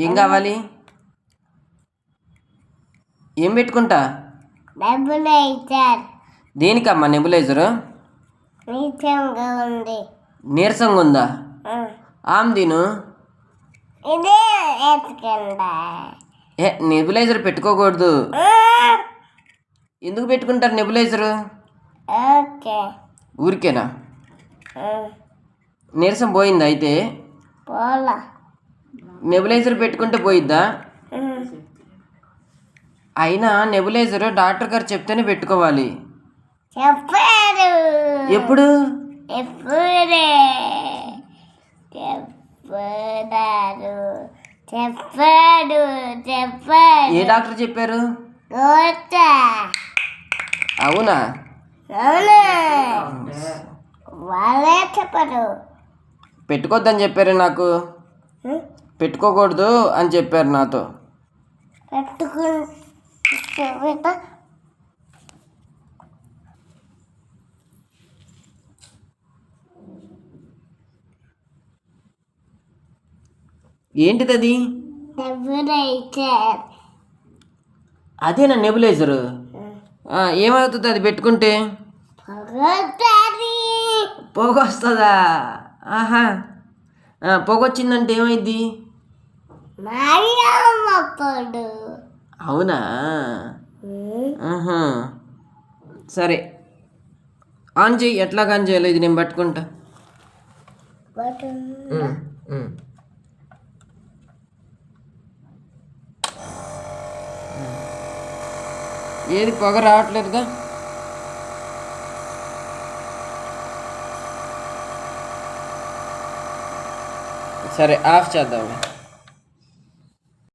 ఏం కావాలి? ఏం పెట్టుకుంటా? నెబులైజర్. దేనికమ్మా నెబులైజరు? నీచంగా ఉంది. నీరసంగా ఉందా? ఆమె తిను. ఇదే వేసుకుందా. నెబులైజర్ పెట్టుకోకూడదు. ఎందుకు పెట్టుకుంటారు నెబులైజరు? ఓకే. ఊరికేనా? నీరసం పోయిందా అయితే? పోలా. నెబులైజర్ పెట్టుకుంటే పోయిద్దా? అయినా నెబులైజర్ డాక్టర్ గారు చెప్తేనే పెట్టుకోవాలి. చెప్పారు. ఎప్పుడు? ఎప్పుడే చెప్పారు. చెప్పాడు. ఏ డాక్టర్ చెప్పారు? అవునా? అవునా, వాళ్ళే చెప్పారు. పెట్టుకోవద్దని చెప్పారు నాకు. పెట్టుకోకూడదు అని చెప్పారు నాతో. పెట్టుకుంటా. ఏంటిది అది? నెబులైజర్. అదేనా నెబులైజరు? ఏమవుతుంది అది పెట్టుకుంటే? పొగ వస్తుందా? ఆహా, పొగ వచ్చిందంటే ఏమైంది? అవునా? సరే, ఆన్ చెయ్యి. ఎట్లా ఆన్ చేయాలి? ఇది నేను పట్టుకుంటా. ఏది పొగ రావట్లేదుగా? సరే, ఆఫ్ చేద్దాం.